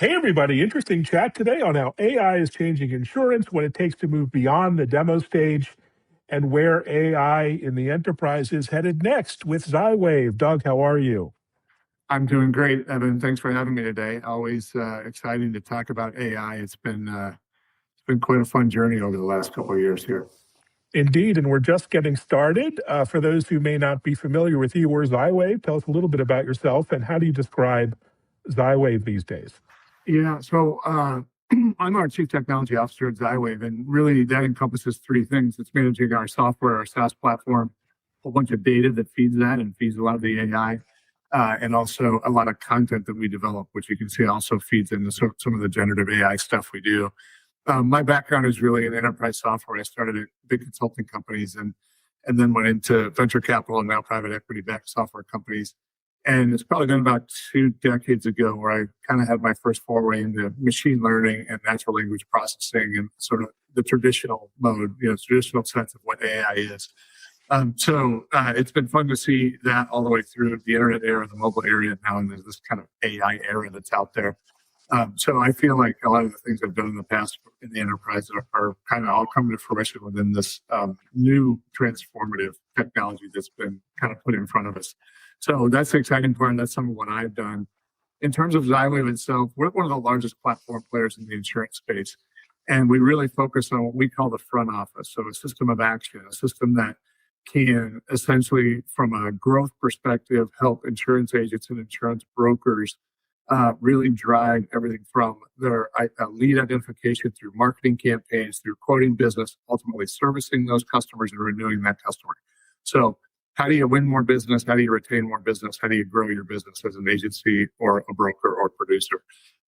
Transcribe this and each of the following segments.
Hey, everybody. Interesting chat today on how AI is changing insurance, what it takes to move beyond the demo stage, and where AI in the enterprise is headed next with ZyWave. Doug, how are you? I'm doing great, Evan. Thanks for having me today. Always exciting to talk about AI. It's been quite a fun journey over the last couple of years here. Indeed, and we're just getting started. For those who may not be familiar with you or ZyWave, tell us a little bit about yourself and how do you describe ZyWave these days? Yeah, so I'm our Chief Technology Officer at ZyWave, and really that encompasses three things. It's managing our software, our SaaS platform, a whole bunch of data that feeds that and feeds a lot of the AI, and also a lot of content that we develop, which you can see also feeds into some of the generative AI stuff we do. My background is really in enterprise software. I started at big consulting companies and then went into venture capital and now private equity-backed software companies. And it's probably been about 2 decades ago where I kind of had my first foray into machine learning and natural language processing and sort of the traditional mode, traditional sense of what AI is. So it's been fun to see that all the way through the internet era, the mobile era now, and there's this kind of AI era that's out there. So I feel like a lot of the things I've done in the past in the enterprise are kind of all coming to fruition within this new transformative technology that's been kind of put in front of us. So that's the exciting part, and that's some of what I've done. In terms of ZyWave itself, we're one of the largest platform players in the insurance space, and we really focus on what we call the front office, so a system of action, a system that can essentially, from a growth perspective, help insurance agents and insurance brokers really drive everything from their lead identification through marketing campaigns, through quoting business, ultimately servicing those customers and renewing that customer. So how do you win more business? How do you retain more business? How do you grow your business as an agency or a broker or producer?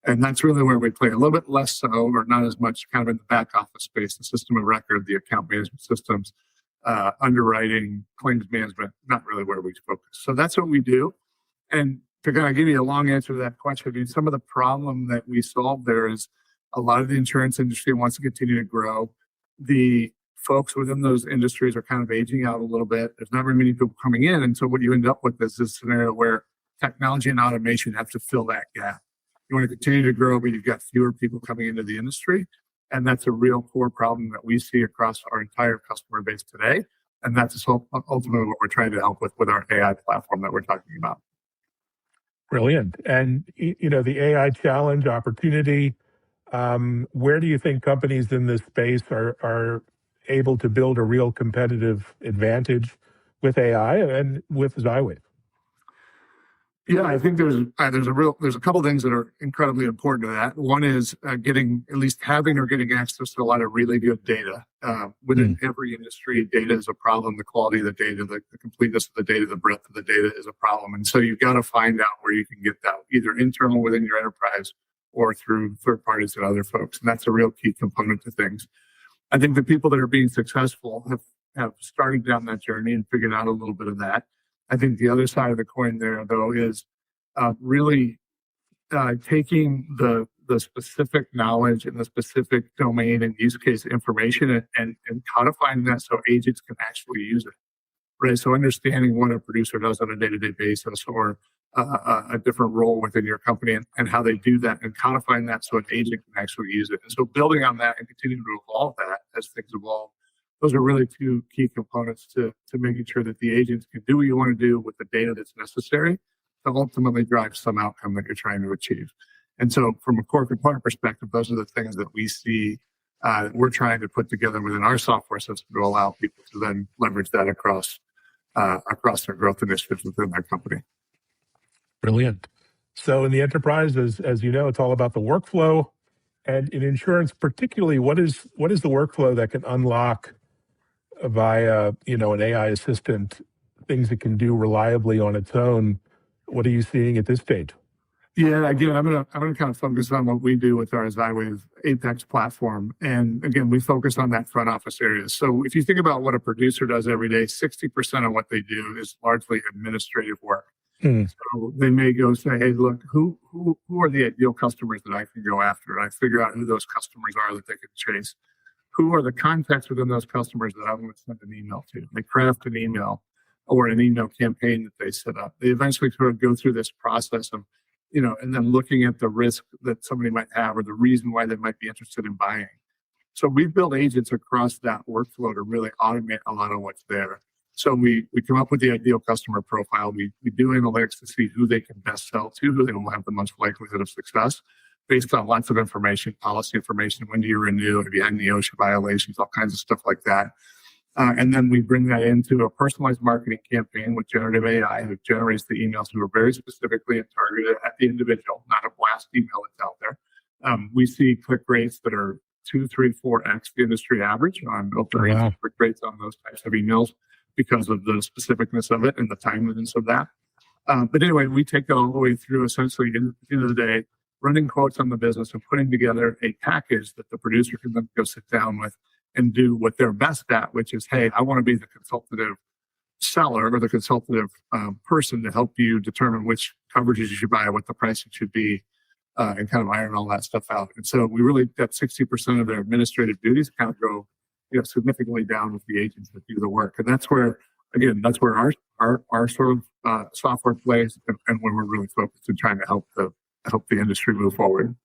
And that's really where we play. A little bit less so, or not as much, kind of in the back office space, the system of record, the account management systems, underwriting, claims management, not really where we focus. So that's what we do. And to kind of give you a long answer to that question, I mean, some of the problem that we solve there is a lot of the insurance industry wants to continue to grow. The folks within those industries are kind of aging out a little bit. There's not very many people coming in. And so what you end up with is this scenario where technology and automation have to fill that gap. You want to continue to grow, but you've got fewer people coming into the industry. And that's a real core problem that we see across our entire customer base today. And that's ultimately what we're trying to help with our AI platform that we're talking about. Brilliant. And, the AI challenge opportunity, where do you think companies in this space are able to build a real competitive advantage with AI and with ZyWave? Yeah, I think there's a couple things that are incredibly important to that. One is getting access to a lot of really good data. Within every industry, data is a problem. The quality of the data, the completeness of the data, the breadth of the data is a problem. And so you've got to find out where you can get that, either internal within your enterprise or through third parties and other folks. And that's a real key component to things. I think the people that are being successful have started down that journey and figured out a little bit of that. I think the other side of the coin there, though, is really taking the specific knowledge and the specific domain and use case information and codifying that so agents can actually use it, right? So understanding what a producer does on a day-to-day basis or a different role within your company and how they do that and codifying that so an agent can actually use it. And so building on that and continuing to evolve that as things evolve, those are really two key components to making sure that the agents can do what you want to do with the data that's necessary to ultimately drive some outcome that you're trying to achieve. And so from a core component perspective, those are the things that we see we're trying to put together within our software system to allow people to then leverage that across their growth initiatives within their company. Brilliant. So in the enterprise, as you know, it's all about the workflow. And in insurance, particularly, what is the workflow that can unlock via an AI assistant things it can do reliably on its own? What are you seeing at this stage? Yeah, again, I'm gonna kind of focus on what we do with our ZyWave Apex platform, and again, we focus on that front office area. So if you think about what a producer does every day, 60% of what they do is largely administrative work. So they may go say, "Hey, look, who are the ideal customers that I can go after?" And I figure out who those customers are that they can chase. Who are the contacts within those customers that I'm going to send an email to? They craft an email or an email campaign that they set up. They eventually sort of go through this process of and then looking at the risk that somebody might have or the reason why they might be interested in buying. So we've built agents across that workflow to really automate a lot of what's there. So we come up with the ideal customer profile. We do analytics to see who they can best sell to, who they will have the most likelihood of success, based on lots of information, policy information. When do you renew? Have you had any OSHA violations? All kinds of stuff like that. And then we bring that into a personalized marketing campaign with generative AI that generates the emails that are very specifically and targeted at the individual, not a blast email that's out there. We see click rates that are 2, 3, 4x the industry average on open rates, click rates on those types of emails because of the specificness of it and the timeliness of that. But anyway, we take that all the way through, essentially, at the end of the day, running quotes on the business and putting together a package that the producer can then go sit down with and do what they're best at, which is, hey, I want to be the consultative seller or the consultative person to help you determine which coverages you should buy, what the pricing should be, and kind of iron all that stuff out. And so we really got 60% of their administrative duties kind of go significantly down with the agents that do the work. And that's where, again, that's where our sort of software plays and when we're really focused on trying to help the industry move forward.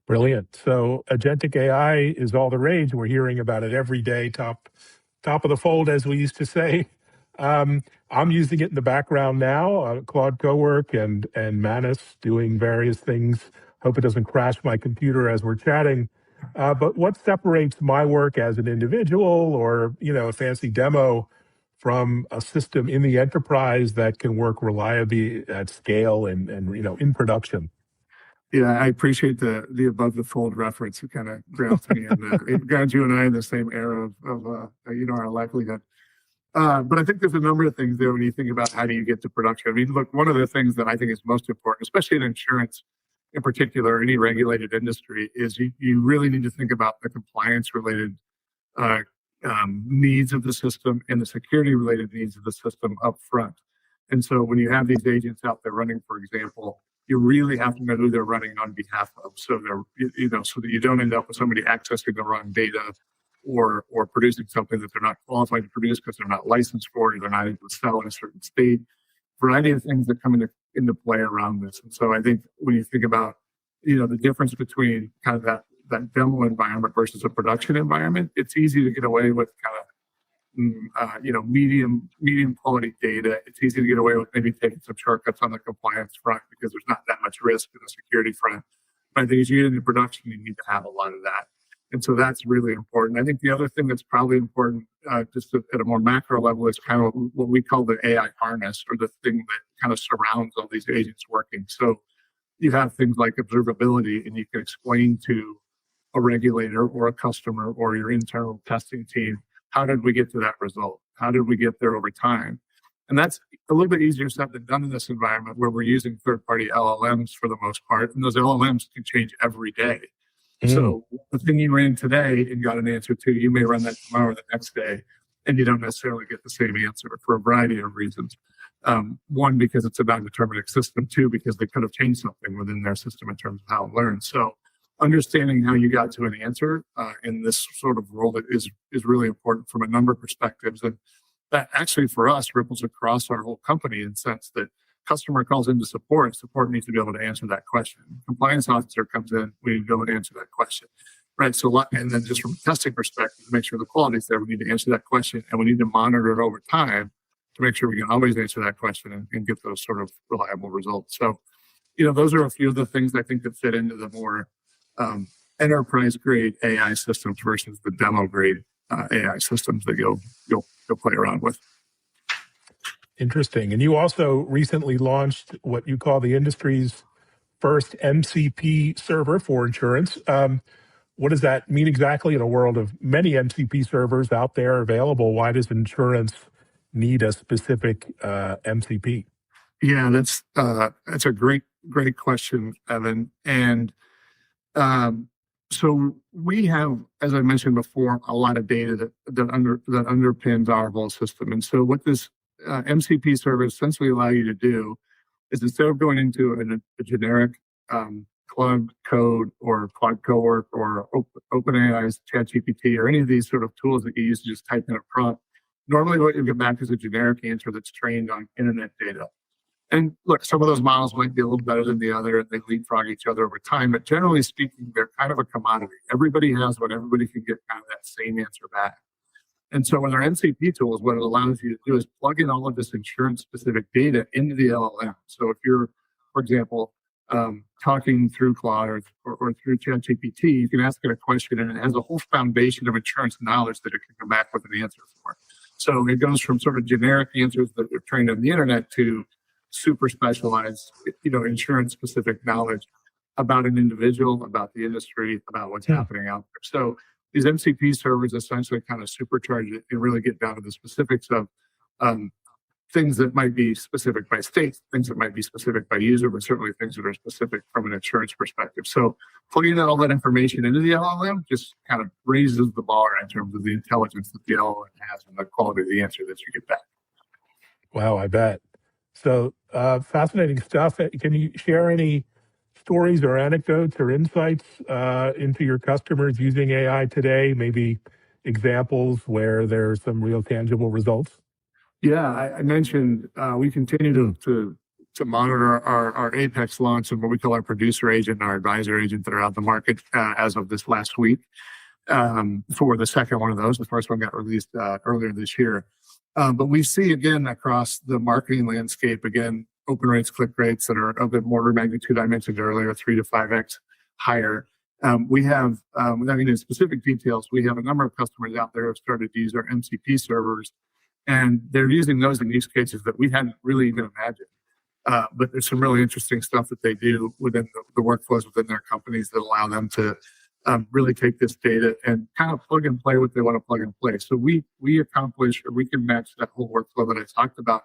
Brilliant. So agentic AI is all the rage. We're hearing about it every day, top of the fold, as we used to say. I'm using it in the background now, Claude Cowork and Manus doing various things. Hope it doesn't crash my computer as we're chatting. But what separates my work as an individual or, a fancy demo from a system in the enterprise that can work reliably at scale and in production? Yeah, I appreciate the above the fold reference. It kind of grounds me and it grounds you and I in the same era of our livelihood. But I think there's a number of things there when you think about how do you get to production. I mean, look, one of the things that I think is most important, especially in insurance in particular, any regulated industry, is you really need to think about the compliance related needs of the system and the security related needs of the system up front. And so when you have these agents out there running, for example, you really have to know who they're running on behalf of. So they're, so that you don't end up with somebody accessing the wrong data or producing something that they're not qualified to produce because they're not licensed for it, or they're not able to sell in a certain state. Variety of things that come into play around this. And so I think when you think about, the difference between kind of that demo environment versus a production environment, it's easy to get away with kind of medium quality data. It's easy to get away with maybe taking some shortcuts on the compliance front because there's not that much risk in the security front. But I think as you get into production, you need to have a lot of that. And so that's really important. I think the other thing that's probably important, just at a more macro level, is kind of what we call the AI harness, or the thing that kind of surrounds all these agents working. So you have things like observability, and you can explain to a regulator or a customer or your internal testing team, how did we get to that result? How did we get there over time? And that's a little bit easier said than done in this environment where we're using third-party LLMs for the most part, and those LLMs can change every day. So the thing you ran today and got an answer to, you may run that tomorrow or the next day, and you don't necessarily get the same answer for a variety of reasons. One, because it's a non-deterministic system. Two, because they could have changed something within their system in terms of how it learns. So understanding how you got to an answer in this sort of role is really important from a number of perspectives. And that actually for us ripples across our whole company in the sense that customer calls into support needs to be able to answer that question. Compliance officer comes in, we need to be able to answer that question. Right. So, and then just from a testing perspective, to make sure the quality is there, we need to answer that question, and we need to monitor it over time to make sure we can always answer that question and get those sort of reliable results. So, those are a few of the things I think that fit into the more enterprise grade AI systems versus the demo grade AI systems that you'll play around with. Interesting. And you also recently launched what you call the industry's first MCP server for insurance. What does that mean exactly in a world of many MCP servers out there available? Why does insurance need a specific MCP? Yeah, that's a great question, Evan. And so we have, as I mentioned before, a lot of data that underpins our whole system. And so what this MCP server essentially allow you to do is, instead of going into a generic Claude Code or Claude Cowork or OpenAI's ChatGPT or any of these sort of tools that you use to just type in a prompt, normally what you get back is a generic answer that's trained on internet data. And look, some of those models might be a little better than the other, and they leapfrog each other over time. But generally speaking, they're kind of a commodity. Everybody has one. Everybody can get kind of that same answer back. And so with our MCP tools, what it allows you to do is plug in all of this insurance-specific data into the LLM. So if you're, for example, talking through Claude or through ChatGPT, you can ask it a question, and it has a whole foundation of insurance knowledge that it can come back with an answer for. So it goes from sort of generic answers that are trained on the internet to super specialized, insurance-specific knowledge about an individual, about the industry, about what's happening out there. So these MCP servers essentially kind of supercharge it and really get down to the specifics of things that might be specific by state, things that might be specific by user, but certainly things that are specific from an insurance perspective. So plugging all that information into the LLM just kind of raises the bar in terms of the intelligence that the LLM has and the quality of the answer that you get back. Wow, I bet. So fascinating stuff. Can you share any stories or anecdotes or insights into your customers using AI today? Maybe examples where there's some real tangible results? Yeah, I mentioned we continue to monitor our Apex launch and what we call our producer agent and our advisor agent that are out in the market as of this last week for the second one of those. The first one got released earlier this year. But we see, again, across the marketing landscape, again, open rates, click rates that are of the order of magnitude I mentioned earlier, 3 to 5x higher. We have, without getting into specific details, we have a number of customers out there who have started to use our MCP servers, and they're using those in use cases that we hadn't really even imagined. But there's some really interesting stuff that they do within the workflows within their companies that allow them to really take this data and kind of plug and play what they want to plug and play. So we accomplish, or we can match that whole workflow that I talked about.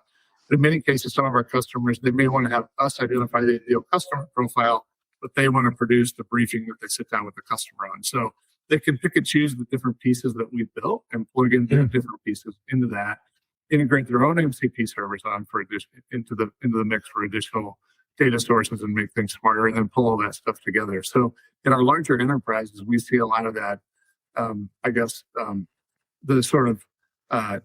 But in many cases, some of our customers, they may want to have us identify the ideal customer profile, but they want to produce the briefing that they sit down with the customer on. So they can pick and choose the different pieces that we've built and plug in different pieces into that, integrate their own MCP servers on for into the mix for additional data sources and make things smarter, and then pull all that stuff together. So in our larger enterprises, we see a lot of that, the sort of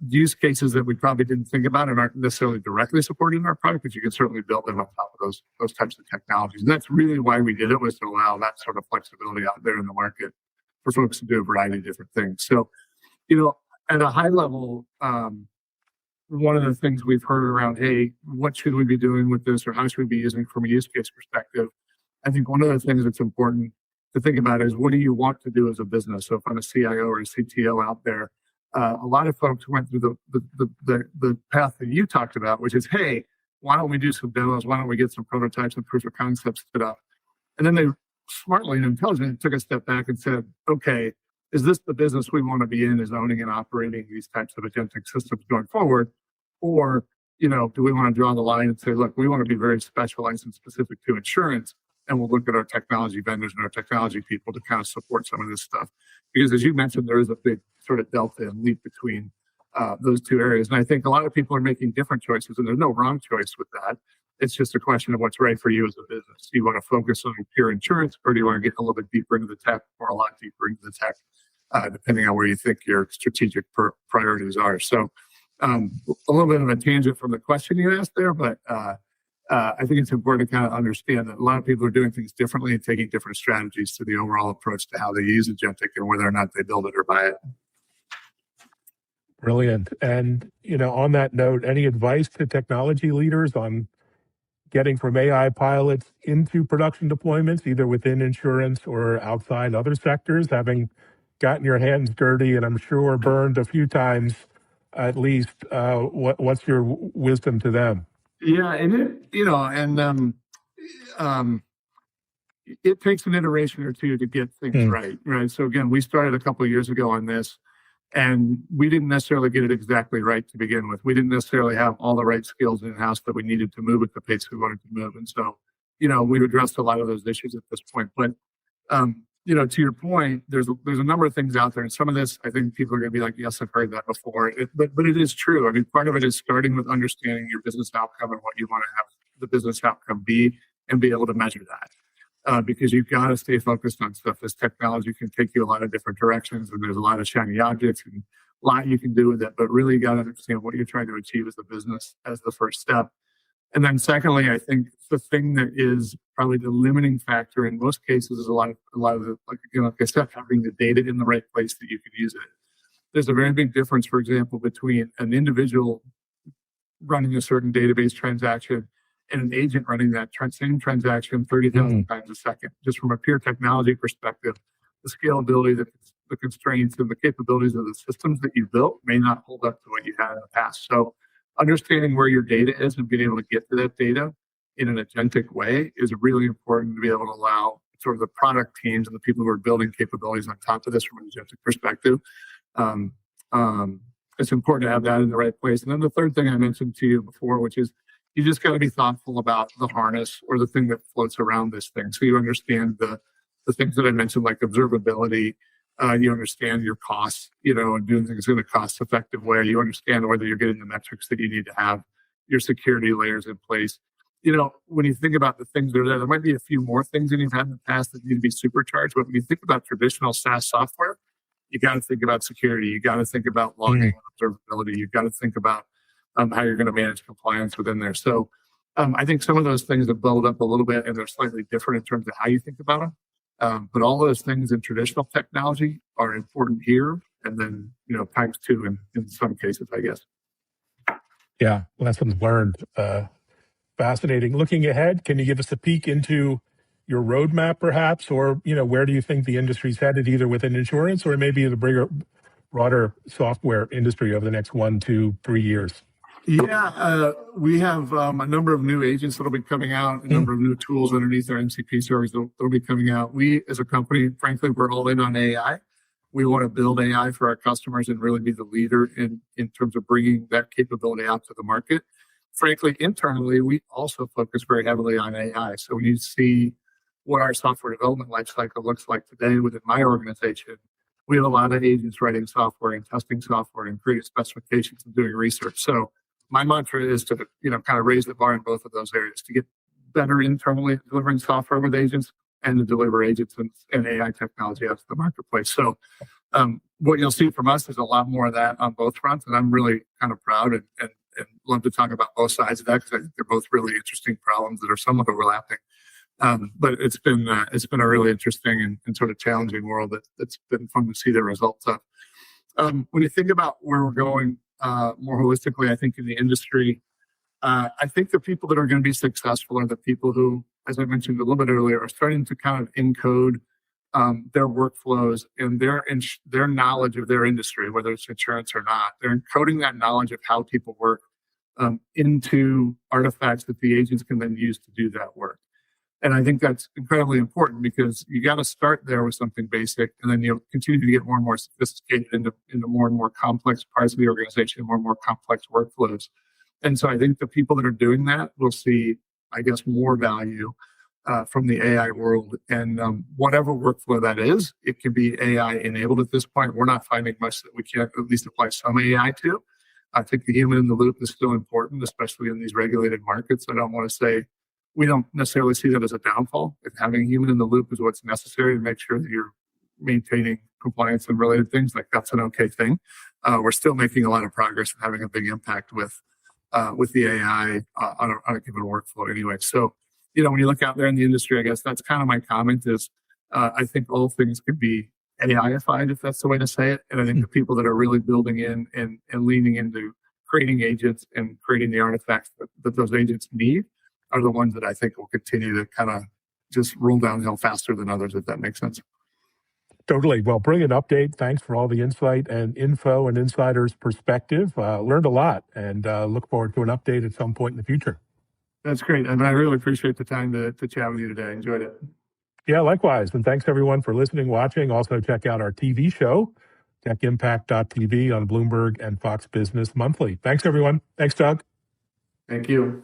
use cases that we probably didn't think about and aren't necessarily directly supported in our product, but you can certainly build them on top of those types of technologies. And that's really why we did it, was to allow that sort of flexibility out there in the market for folks to do a variety of different things. So, at a high level, one of the things we've heard around, hey, what should we be doing with this, or how should we be using it from a use case perspective? I think one of the things that's important to think about is, what do you want to do as a business? So if I'm a CIO or a CTO out there, a lot of folks went through the path that you talked about, which is, hey, why don't we do some demos? Why don't we get some prototypes and proof of concepts set up? And then they smartly and intelligently took a step back and said, okay, is this the business we want to be in, is owning and operating these types of agentic systems going forward? Or, do we want to draw the line and say, look, we want to be very specialized and specific to insurance, and we'll look at our technology vendors and our technology people to kind of support some of this stuff? Because as you mentioned, there is a big sort of delta and leap between those two areas. And I think a lot of people are making different choices, and there's no wrong choice with that. It's just a question of what's right for you as a business. Do you want to focus on pure insurance, or do you want to get a little bit deeper into the tech, or a lot deeper into the tech, depending on where you think your strategic priorities are? So a little bit of a tangent from the question you asked there, but I think it's important to kind of understand that a lot of people are doing things differently and taking different strategies to the overall approach to how they use agentic and whether or not they build it or buy it. Brilliant. And, on that note, any advice to technology leaders on getting from AI pilots into production deployments, either within insurance or outside other sectors, having gotten your hands dirty and I'm sure burned a few times at least? What's your wisdom to them? Yeah, and it takes an iteration or two to get things right. So again, we started a couple of years ago on this, and we didn't necessarily get it exactly right to begin with. We didn't necessarily have all the right skills in-house that we needed to move at the pace we wanted to move. And so, we've addressed a lot of those issues at this point. But to your point, there's a number of things out there, and some of this, I think people are going to be like, yes, I've heard that before. But it is true. I mean, part of it is starting with understanding your business outcome and what you want to have the business outcome be, and be able to measure that. Because you've got to stay focused on stuff. This technology can take you a lot of different directions, and there's a lot of shiny objects and a lot you can do with it. But really, you got to understand what you're trying to achieve as a business as the first step. And then secondly, I think the thing that is probably the limiting factor in most cases is a lot of the, like I said, having the data in the right place that you can use it. There's a very big difference, for example, between an individual running a certain database transaction and an agent running that same transaction 30,000 times a second. Just from a pure technology perspective, the scalability, the constraints, and the capabilities of the systems that you built may not hold up to what you had in the past. So understanding where your data is and being able to get to that data in an agentic way is really important to be able to allow sort of the product teams and the people who are building capabilities on top of this from an agentic perspective. It's important to have that in the right place. And then the third thing I mentioned to you before, which is you just got to be thoughtful about the harness or the thing that floats around this thing. So you understand the things that I mentioned, like observability. You understand your costs, and doing things in a cost-effective way. You understand whether you're getting the metrics that you need to have, your security layers in place. When you think about the things that are there might be a few more things than you've had in the past that need to be supercharged. But when you think about traditional SaaS software, you got to think about security. You got to think about logging and observability. You've got to think about how you're going to manage compliance within there. So I think some of those things have built up a little bit, and they're slightly different in terms of how you think about them. But all those things in traditional technology are important here, and then times two in some cases, I guess. Yeah, lessons learned. Fascinating. Looking ahead, can you give us a peek into your roadmap, perhaps, or where do you think the industry's headed, either within insurance or maybe the broader software industry over the next 1, 2, 3 years? Yeah, we have a number of new agents that'll be coming out, a number of new tools underneath our MCP service that'll be coming out. We, as a company, frankly, we're all in on AI. We want to build AI for our customers and really be the leader in terms of bringing that capability out to the market. Frankly, internally, we also focus very heavily on AI. So when you see what our software development lifecycle looks like today within my organization, we have a lot of agents writing software and testing software and creating specifications and doing research. So my mantra is to, kind of raise the bar in both of those areas, to get better internally at delivering software with agents and to deliver agents and AI technology out to the marketplace. So what you'll see from us is a lot more of that on both fronts. And I'm really kind of proud and love to talk about both sides of that, because I think they're both really interesting problems that are somewhat overlapping. But it's been a really interesting and sort of challenging world that's been fun to see the results of. When you think about where we're going more holistically, I think in the industry, I think the people that are going to be successful are the people who, as I mentioned a little bit earlier, are starting to kind of encode their workflows and their knowledge of their industry, whether it's insurance or not. They're encoding that knowledge of how people work into artifacts that the agents can then use to do that work. And I think that's incredibly important, because you got to start there with something basic, and then you'll continue to get more and more sophisticated into more and more complex parts of the organization, more and more complex workflows. And so I think the people that are doing that will see, I guess, more value from the AI world. And whatever workflow that is, it can be AI enabled at this point. We're not finding much that we can't at least apply some AI to. I think the human in the loop is still important, especially in these regulated markets. I don't want to say we don't necessarily see that as a downfall. If having a human in the loop is what's necessary to make sure that you're maintaining compliance and related things, like that's an okay thing. We're still making a lot of progress and having a big impact with the AI on a given workflow anyway. So, when you look out there in the industry, I guess that's kind of my comment is I think all things could be AI-ified, if that's the way to say it. And I think the people that are really building in and leaning into creating agents and creating the artifacts that those agents need are the ones that I think will continue to kind of just roll downhill faster than others, if that makes sense. Totally. Well, brilliant update. Thanks for all the insight and info and insider's perspective. Learned a lot, and look forward to an update at some point in the future. That's great. And I really appreciate the time to chat with you today. Enjoyed it. Yeah, likewise. And thanks everyone for listening, watching. Also check out our TV show, techimpact.tv on Bloomberg and Fox Business Monthly. Thanks everyone. Thanks, Doug. Thank you.